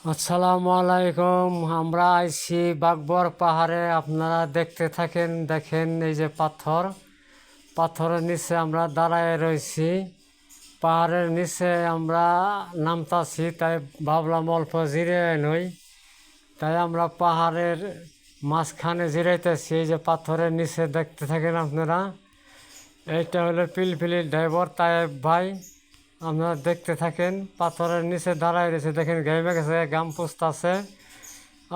আসসালামু আলাইকুম। আমরা আইছি বাগবর পাহাড়ে। আপনারা দেখতে থাকেন। দেখেন এই যে পাথরের নিচে আমরা দাঁড়ায় রয়েছি। পাহাড়ের নিচে আমরা নামতাছি, তাই ভাবলাম অল্প জিরে নই, তাই আমরা পাহাড়ের মাঝখানে জিরাইতেছি। এই যে পাথরের নিচে দেখতে থাকেন আপনারা। এইটা হলো পিলপিলির ড্রাইভার তায়েব ভাই। আপনারা দেখতে থাকেন। পাথরের নিচে দাঁড়ায় রয়েছে, দেখেন ঘেমে গেছে, গাম পুষতাছে।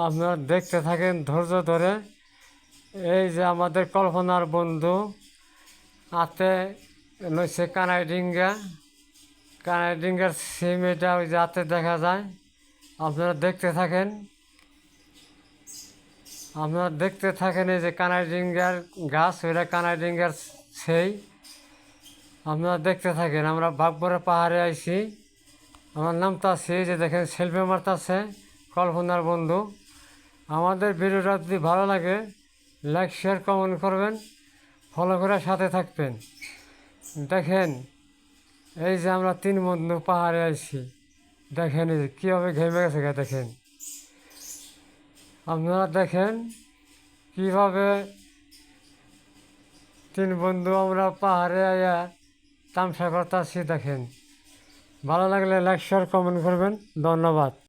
আপনারা দেখতে থাকেন ধৈর্য ধরে। এই যে আমাদের কল্পনার বন্ধু, হাতে নইছে কানাইডিঙ্গার সিম, এটা ওই যে হাতে দেখা যায়। আপনারা দেখতে থাকেন। এই যে কানাইডিঙ্গার গাছ, ওইটা কানাইডিঙ্গার সেই। আপনারা দেখতে থাকেন। আমরা বাগবরে পাহাড়ে আইছি। আমার নামটা আছে, যে দেখেন সেলফি মারতাছে কল্পনার বন্ধু। আমাদের ভিডিওটা যদি ভালো লাগে, লাইক শেয়ার কমেন্ট করবেন, ফলো করে সাথে থাকবেন। দেখেন এই যে আমরা তিন বন্ধু পাহাড়ে আইছি। দেখেন এই যে কীভাবে ঘেমে গেছে দেখেন। আপনারা দেখেন কীভাবে তিন বন্ধু আমরা পাহাড়ে আইয়া তামসা করতেছি। দেখেন, ভালো লাগলে লাইক শেয়ার কমেন্ট করবেন। ধন্যবাদ।